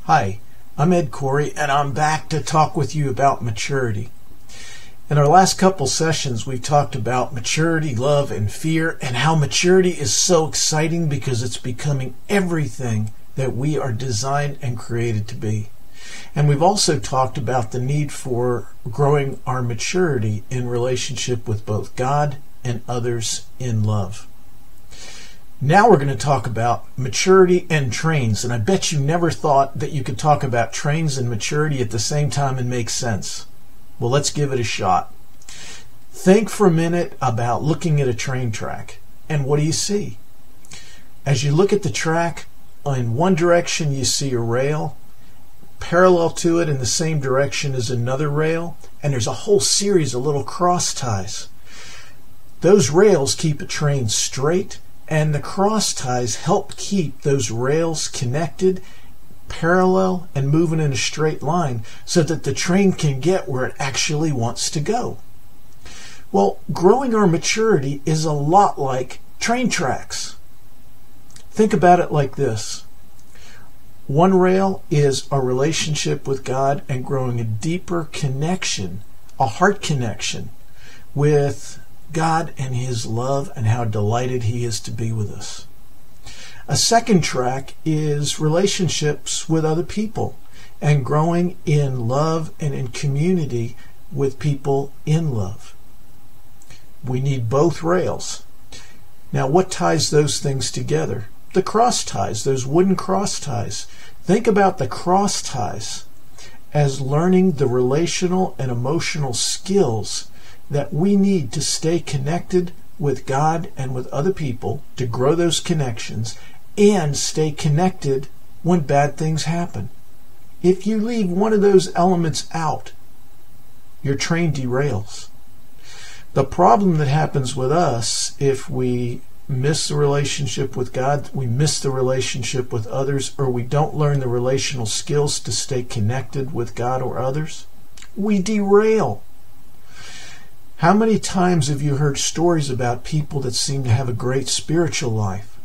Hi, I'm Ed Khouri, and I'm back to talk with you about maturity. In our last couple sessions, we've talked about maturity, love, and fear, and how maturity is so exciting because it's becoming everything that we are designed and created to be. And we've also talked about the need for growing our maturity in relationship with both God and others in love. Now we're going to talk about maturity and trains, and I bet you never thought that you could talk about trains and maturity at the same time and make sense. Well, let's give it a shot. Think for a minute about looking at a train track, and what do you see? As you look at the track, in one direction you see a rail, parallel to it in the same direction is another rail, and there's a whole series of little cross ties. Those rails keep a train straight, and the cross ties help keep those rails connected, parallel, and moving in a straight line so that the train can get where it actually wants to go. Well, growing our maturity is a lot like train tracks. Think about it like this. One rail is our relationship with God and growing a deeper connection, a heart connection with God and His love and how delighted He is to be with us. A second track is relationships with other people and growing in love and in community with people in love. We need both rails. Now, what ties those things together? The cross ties, those wooden cross ties. Think about the cross ties as learning the relational and emotional skills that we need to stay connected with God and with other people, to grow those connections and stay connected when bad things happen. If you leave one of those elements out, your train derails. The problem that happens with us if we miss the relationship with God, we miss the relationship with others, or we don't learn the relational skills to stay connected with God or others, we derail. How many times have you heard stories about people that seem to have a great spiritual life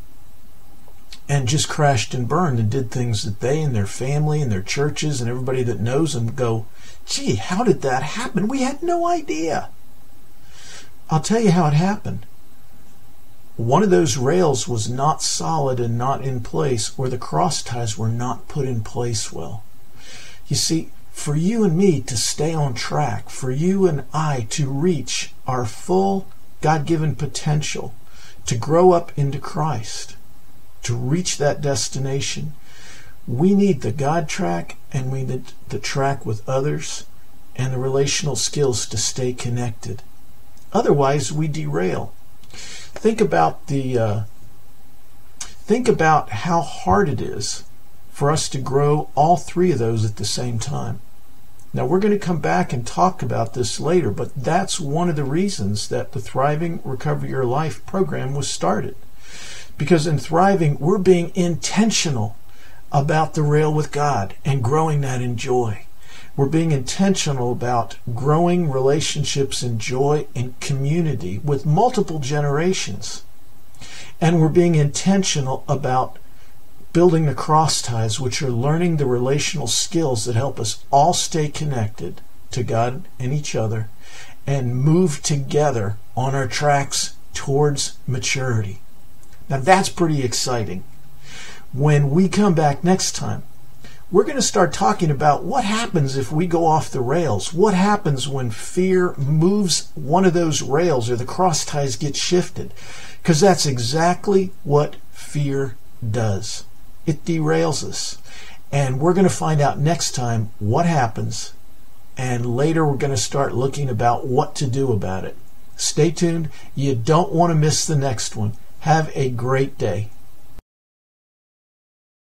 and just crashed and burned and did things that they and their family and their churches and everybody that knows them go, gee, how did that happen? We had no idea. I'll tell you how it happened. One of those rails was not solid and not in place, or the cross ties were not put in place well. You see, for you and me to stay on track, for you and I to reach our full God-given potential, to grow up into Christ, to reach that destination, we need the God track and we need the track with others and the relational skills to stay connected. Otherwise, we derail. Think about how hard it is for us to grow all three of those at the same time. Now, we're going to come back and talk about this later, but that's one of the reasons that the Thriving Recover Your Life program was started. Because in Thriving, we're being intentional about the rail with God and growing that in joy. We're being intentional about growing relationships in joy and community with multiple generations. And we're being intentional about building the cross ties, which are learning the relational skills that help us all stay connected to God and each other and move together on our tracks towards maturity. Now that's pretty exciting. When we come back next time, we're going to start talking about what happens if we go off the rails. What happens when fear moves one of those rails or the cross ties get shifted? Because that's exactly what fear does. It derails us. And we're going to find out next time what happens. And later we're going to start looking about what to do about it. Stay tuned. You don't want to miss the next one. Have a great day.